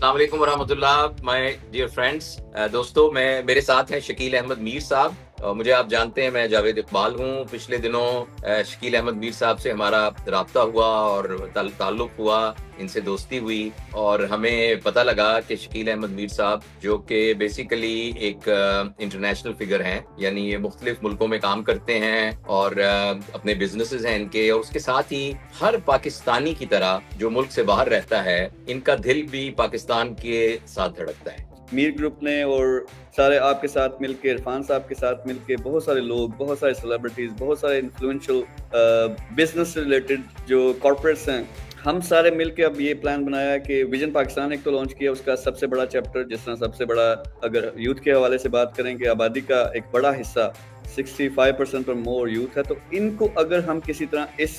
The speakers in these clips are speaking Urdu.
السلام علیکم ورحمۃ اللہ مائی ڈیئر فرینڈس. دوستو میرے ساتھ ہیں شکیل احمد میر صاحب. مجھے آپ جانتے ہیں میں جاوید اقبال ہوں. پچھلے دنوں شکیل احمد میر صاحب سے ہمارا رابطہ ہوا اور تعلق ہوا, ان سے دوستی ہوئی, اور ہمیں پتہ لگا کہ شکیل احمد میر صاحب جو کہ بیسیکلی ایک انٹرنیشنل فگر ہیں, یعنی یہ مختلف ملکوں میں کام کرتے ہیں اور اپنے بزنسز ہیں ان کے, اور اس کے ساتھ ہی ہر پاکستانی کی طرح جو ملک سے باہر رہتا ہے ان کا دل بھی پاکستان کے ساتھ دھڑکتا ہے. میر گروپ نے اور سارے آپ کے ساتھ مل کے, عرفان صاحب کے ساتھ مل کے, بہت سارے لوگ, بہت سارے سیلیبریٹیز, بہت سارے انفلوئنشل بزنس ریلیٹڈ جو کارپوریٹس ہیں, ہم سارے مل کے اب یہ پلان بنایا کہ ویژن پاکستان ایک تو لانچ کیا. اس کا سب سے بڑا چیپٹر, جس طرح سب سے بڑا اگر یوتھ کے حوالے سے بات کریں کہ آبادی کا ایک بڑا حصہ 65% اور مور یوتھ ہے, تو ان کو اگر ہم کسی طرح اس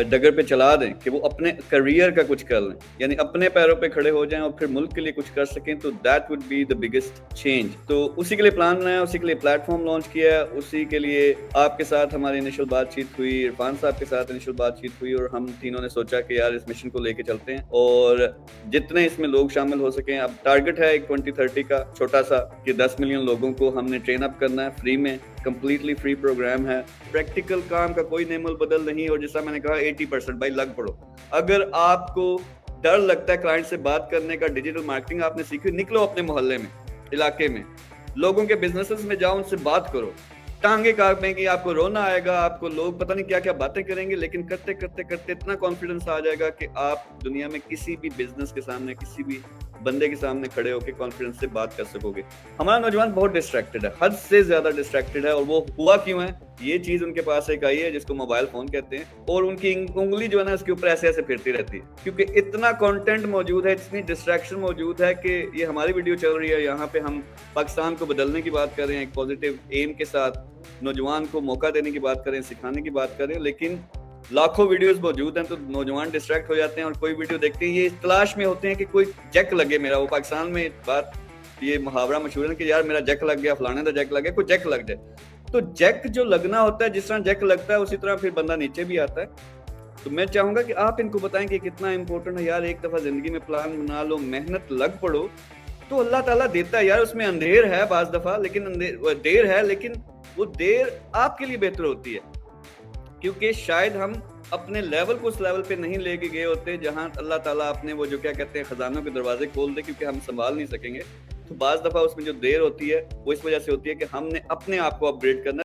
ڈگر پہ چلا دیں کہ وہ اپنے کریئر کا کچھ کر لیں, یعنی اپنے پیروں پہ کھڑے ہو جائیں اور پھر ملک کے لیے کچھ کر سکیں, تو that would be the biggest change. تو اسی کے لیے پلان بنایا, اسی کے لیے پلیٹ فارم لانچ کیا ہے, اسی کے لیے آپ کے ساتھ ہماری انیشل بات چیت ہوئی, عرفان صاحب کے ساتھ انیشل بات چیت ہوئی, اور ہم تینوں نے سوچا کہ یار اس مشن کو لے کے چلتے ہیں اور جتنے اس میں لوگ شامل ہو سکیں. اب ٹارگٹ ہے ایک 2030 کا چھوٹا سا کہ 10 ملین لوگوں کو ہم نے ٹرین اپ کرنا ہے فری میں. کمپلیٹلی فری پروگرام ہے, پریکٹیکل کام کا کوئی نعم البدل نہیں, اور جیسا میں نے کہا 80% بھائی لگ پڑو. اگر آپ کو ڈر لگتا ہے کلائنٹ سے بات کرنے کا, ڈیجیٹل مارکیٹنگ آپ نے سیکھی, نکلو اپنے محلے میں, علاقے میں, لوگوں کے بزنسز میں جاؤ, ان سے بات کرو. ٹانگیں کاٹیں گی, آپ کو رونا آئے گا, آپ کو لوگ پتہ نہیں کیا کیا باتیں کریں گے, لیکن کرتے کرتے کرتے اتنا کانفیڈنس آ جائے گا کہ آپ دنیا میں کسی بھی بزنس کے سامنے, کسی بھی بندے کے سامنے کھڑے ہو کے کانفیڈنس سے بات کر سکو گے. ہمارا نوجوان بہت ڈسٹریکٹڈ ہے, حد سے زیادہ ڈسٹریکٹڈ ہے, اور وہ ہوا کیوں ہے؟ یہ چیز ان کے پاس ایک آئی ہے جس کو موبائل فون کہتے ہیں, اور ان کی انگلی جو ہے نا اس کے اوپر ایسے ایسے پھرتی رہتی ہے, کیونکہ اتنا کنٹینٹ موجود ہے, اتنی ڈسٹریکشن موجود ہے کہ یہ ہماری ویڈیو چل رہی ہے, یہاں پہ ہم پاکستان کو بدلنے کی بات کر رہے ہیں, ایک پازیٹیو ایم کے ساتھ نوجوان کو موقع دینے کی بات کریں, سکھانے کی بات کریں, لیکن لاکھوں ویڈیوز موجود ہیں تو نوجوان ڈسٹریکٹ ہو جاتے ہیں اور کوئی ویڈیو دیکھتے ہیں, یہ تلاش میں ہوتے ہیں کہ کوئی جیک لگے میرا. وہ پاکستان میں بات, یہ محاورہ مشہور ہے کہ یار میرا جیک لگ گیا, فلانے کا جیک لگ گیا, کوئی جیک لگ جائے. تو جیک جو لگنا ہوتا ہے, جس طرح جیک لگتا ہے اسی طرح پھر بندہ نیچے بھی آتا ہے. تو میں چاہوں گا کہ آپ ان کو بتائیں کہ کتنا امپورٹنٹ ہے یار, ایک دفعہ زندگی میں پلان بنا لو, محنت لگ پڑو, تو اللہ تعالیٰ دیتا ہے یار. اس میں اندھیر ہے بعض دفعہ, لیکن دیر ہے, لیکن وہ دیر آپ کے لیے بہتر ہوتی ہے, کیونکہ شاید ہم اپنے لیول کو اس لیول پہ نہیں لے کے گئے ہوتے جہاں اللہ تعالیٰ اپنے وہ جو کیا کہتے ہیں خزانوں کے دروازے کھول دے, کیونکہ ہم سنبھال نہیں سکیں گے. تو بعض دفعہ اس میں جو دیر ہوتی ہے وہ اس وجہ سے ہوتی ہے کہ ہم نے اپنے آپ کو اپ گریڈ کرنا